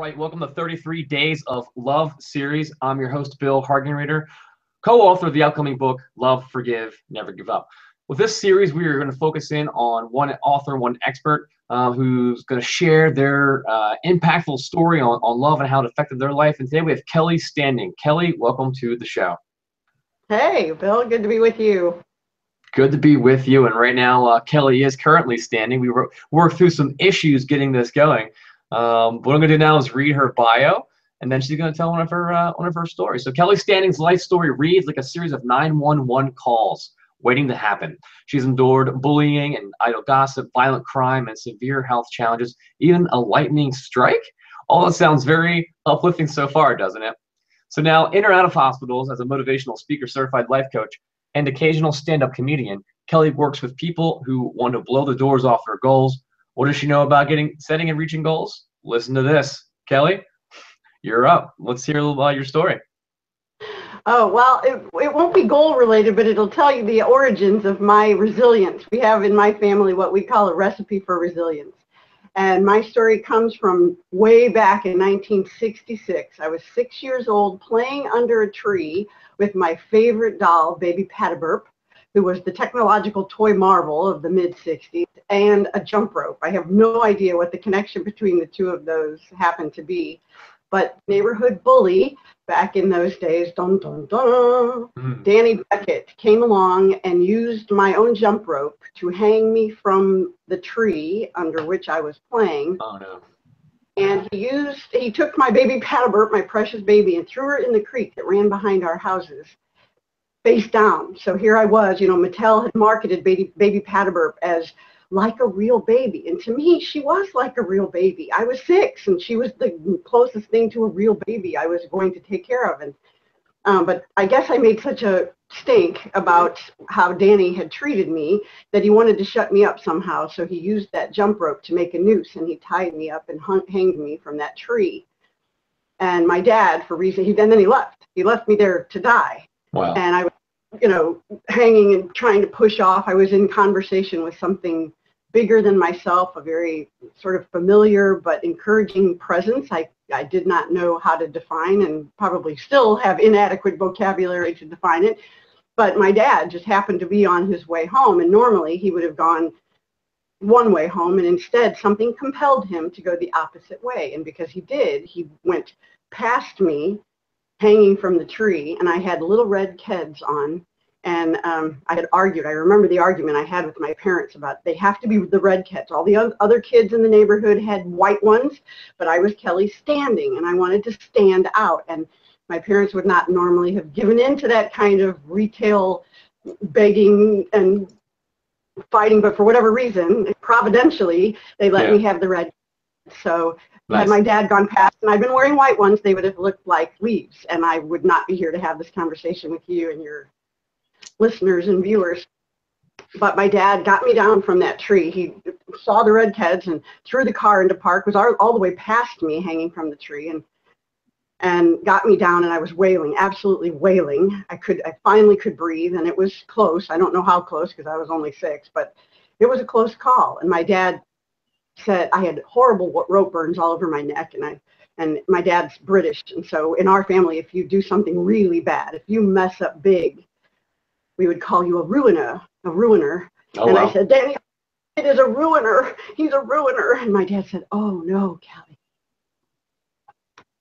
right, welcome to 33 Days of Love series. I'm your host, Bill Hargenrader, co-author of the upcoming book, Love, Forgive, Never Give Up. With this series, we are going to focus in on one author, one expert who's going to share their impactful story on love and how it affected their life. And today we have Kelly Standing. Kelly, welcome to the show. Hey, Bill, good to be with you. Good to be with you. And right now, Kelly is currently standing. We worked through some issues getting this going. What I'm going to do now is read her bio, and then she's going to tell one of her stories. So Kelly Standing's life story reads like a series of 911 calls waiting to happen. She's endured bullying and idle gossip, violent crime, and severe health challenges, even a lightning strike. All that sounds very uplifting so far, doesn't it? So now, in or out of hospitals as a motivational speaker, certified life coach, and occasional stand-up comedian, Kelly works with people who want to blow the doors off their goals. What does she know about setting and reaching goals? Listen to this. Kelly, you're up. Let's hear a little about your story. Oh, well, it won't be goal related, but it'll tell you the origins of my resilience. We have in my family what we call a recipe for resilience. And my story comes from way back in 1966. I was 6 years old playing under a tree with my favorite doll, Baby Patterburp, who was the technological toy marvel of the mid-60s, and a jump rope. I have no idea what the connection between the two of those happened to be, but neighborhood bully back in those days, Danny Beckett came along and used my own jump rope to hang me from the tree under which I was playing. Oh, no. And he took my Baby Patterburp, my precious baby, and threw her in the creek that ran behind our houses, face down. So here I was, Mattel had marketed Baby Patterburp as like a real baby. And to me, she was like a real baby. I was 6, and she was the closest thing to a real baby I was going to take care of. And but I guess I made such a stink about how Danny had treated me that he wanted to shut me up somehow. So he used that jump rope to make a noose, and he tied me up and hanged me from that tree. And my dad, and then he left. He left me there to die. Wow. And I was, hanging and trying to push off. I was in conversation with something bigger than myself, a very sort of familiar but encouraging presence. I did not know how to define, and probably still have inadequate vocabulary to define it. But my dad just happened to be on his way home, and normally he would have gone one way home, and instead something compelled him to go the opposite way. And because he did, he went past me, hanging from the tree, and I had little red Keds on, and I had argued. I remember the argument I had with my parents about they have to be the red Keds. All the other kids in the neighborhood had white ones, but I was Kelly Standing, and I wanted to stand out. And my parents would not normally have given in to that kind of retail begging and fighting, but for whatever reason, providentially, they let me have the red. So Nice. had my dad gone past and I'd been wearing white ones, they would have looked like leaves, and I would not be here to have this conversation with you and your listeners and viewers. But my dad got me down from that tree. He saw the red Keds and threw the car into park, was all the way past me hanging from the tree, and got me down, and I was wailing, absolutely wailing. I finally could breathe, and it was close. I don't know how close because I was only 6, but it was a close call. And my dad said I had horrible rope burns all over my neck, and my dad's British, and so in our family, if you do something really bad, if you mess up big, we would call you a ruiner. Oh, and wow. I said, Danny, it is a ruiner. He's a ruiner. And my dad said, oh no, Kelly,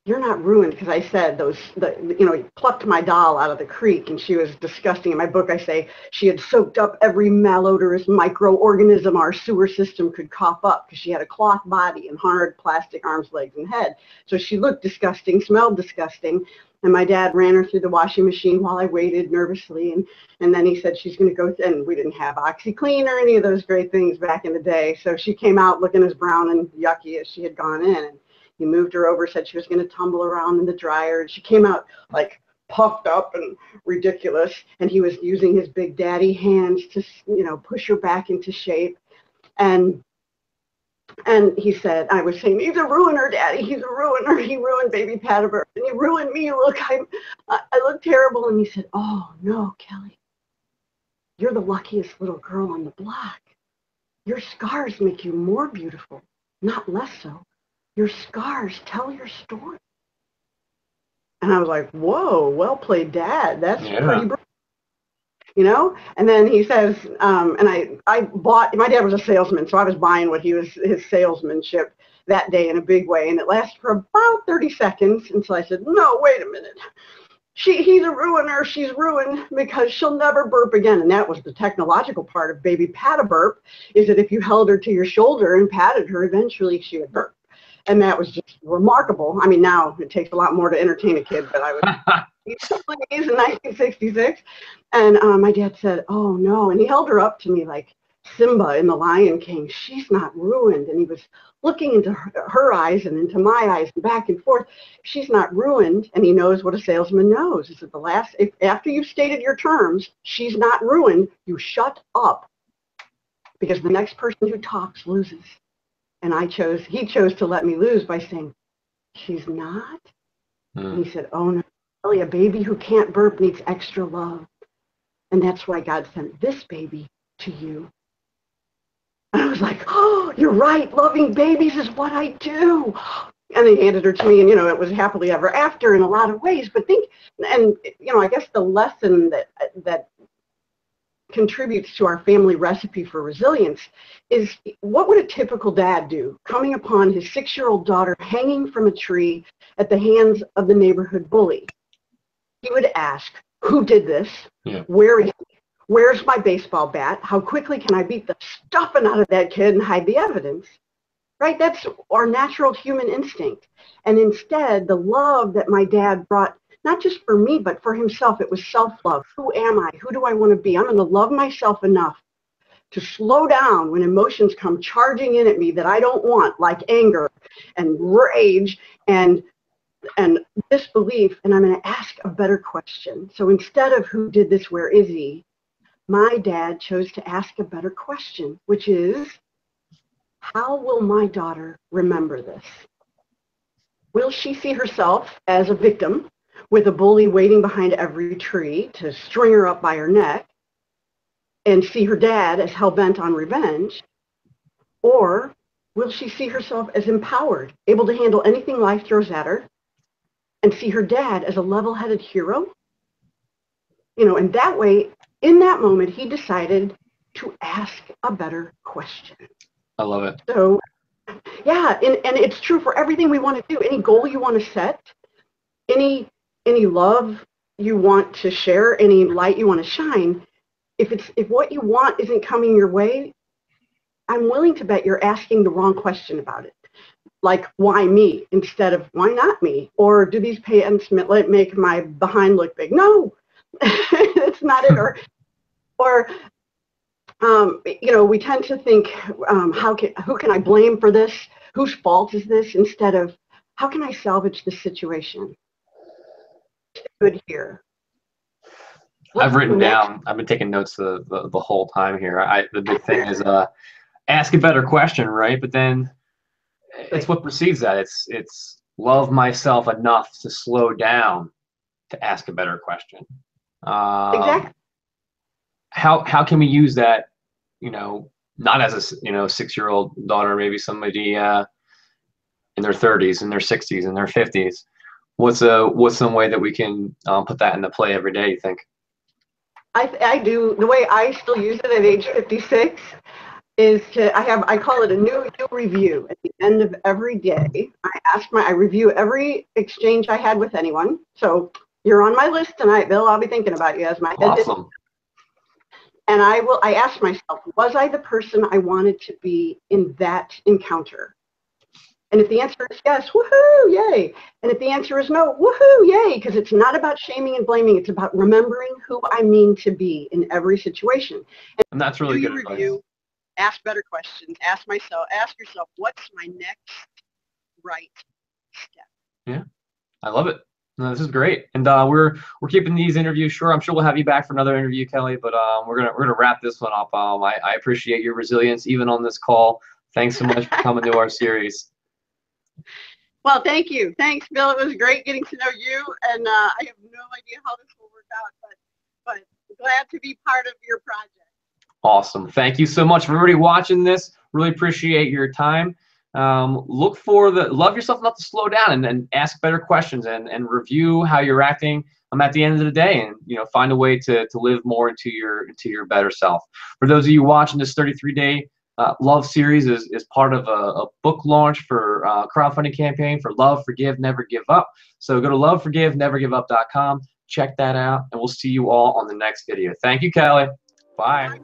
you're not ruined, because I said he plucked my doll out of the creek, and she was disgusting. In my book, I say she had soaked up every malodorous microorganism our sewer system could cough up, because she had a cloth body and hard plastic arms, legs, and head. So she looked disgusting, smelled disgusting. And my dad ran her through the washing machine while I waited nervously. And then he said she's going to go, and we didn't have OxyClean or any of those great things back in the day. So she came out looking as brown and yucky as she had gone in. And he moved her over, said she was going to tumble around in the dryer. And she came out like puffed up and ridiculous. And he was using his big daddy hands to, push her back into shape. And he said, I was saying, he's a ruiner, Daddy. He's a ruiner. He ruined Baby Patterburp. And he ruined me. Look, I look terrible. And he said, oh, no, Kelly. You're the luckiest little girl on the block. Your scars make you more beautiful, not less so. your scars tell your story. And I was like, whoa, well played, Dad. That's pretty brilliant. You know? And then he says, and I bought, my dad was a salesman, so I was buying what his salesmanship that day in a big way. And it lasted for about 30 seconds until I said, no, wait a minute. He's a ruiner. She's ruined because she'll never burp again. And that was the technological part of baby pat-a-burp, is that if you held her to your shoulder and patted her, eventually she would burp. And that was just remarkable. I mean, now it takes a lot more to entertain a kid, but I was in 1966. And my dad said, oh, no. And he held her up to me like Simba in The Lion King. She's not ruined. And he was looking into her eyes and into my eyes and back and forth. She's not ruined. And he knows what a salesman knows. Is that after you've stated your terms, she's not ruined, you shut up, because the next person who talks loses. And he chose to let me lose by saying, she's not? And he said, oh no, really, a baby who can't burp needs extra love. And that's why God sent this baby to you. And I was like, oh, you're right. Loving babies is what I do. And they handed her to me, and, you know, it was happily ever after in a lot of ways. But I guess the lesson that contributes to our family recipe for resilience is, what would a typical dad do coming upon his 6-year-old daughter hanging from a tree at the hands of the neighborhood bully? He would ask, who did this? Yeah. Where is he? Where's my baseball bat? How quickly can I beat the stuffing out of that kid and hide the evidence? Right? That's our natural human instinct. And instead, the love that my dad brought, not just for me, but for himself, it was self-love. Who am I? Who do I want to be? I'm going to love myself enough to slow down when emotions come charging in at me that I don't want, like anger and rage and disbelief, and I'm going to ask a better question. So instead of who did this, where is he, my dad chose to ask a better question, which is, how will my daughter remember this? Will she see herself as a victim with a bully waiting behind every tree to string her up by her neck, and see her dad as hell-bent on revenge? Or will she see herself as empowered, able to handle anything life throws at her, and see her dad as a level-headed hero? You know, and that way, in that moment, he decided to ask a better question. I love it. So, yeah, and it's true for everything we want to do. Any goal you want to set, any love you want to share, any light you want to shine, if what you want isn't coming your way, I'm willing to bet you're asking the wrong question about it. Like, why me instead of why not me? Or do these pants make my behind look big? No, it's not it. Or we tend to think, who can I blame for this? Whose fault is this? Instead of, how can I salvage this situation? Good here. I've written down, I've been taking notes the whole time here. The big thing is ask a better question, right? But then it's what precedes that. It's love myself enough to slow down to ask a better question. Exactly. How can we use that, not as a 6-year-old daughter, maybe somebody in their 30s, in their 60s, in their 50s. What's some way that we can put that into play every day, you think? I do. The way I still use it at age 56 is I call it a new review. At the end of every day, I review every exchange I had with anyone. So you're on my list tonight, Bill. I'll be thinking about you as my head. Awesome. And I ask myself, was I the person I wanted to be in that encounter? And if the answer is yes, woohoo, yay. And if the answer is no, woohoo, yay, because it's not about shaming and blaming. It's about remembering who I mean to be in every situation. And that's really good advice. Review, ask better questions, ask yourself, what's my next right step? Yeah, I love it. No, this is great. And we're keeping these interviews short. I'm sure we'll have you back for another interview, Kelly, but we're gonna wrap this one up. I appreciate your resilience even on this call. Thanks so much for coming to our series. Well, thank you. Thanks, Bill. It was great getting to know you, and I have no idea how this will work out, but glad to be part of your project. Awesome. Thank you so much for everybody watching this. Really appreciate your time. Look for love yourself enough to slow down and ask better questions and review how you're acting at the end of the day, and find a way to live more into your better self. For those of you watching, this 33-day love series is part of a book launch for crowdfunding campaign for Love, Forgive, Never Give Up. So go to loveforgivenevergiveup.com, check that out, and we'll see you all on the next video. Thank you, Kelly. Bye.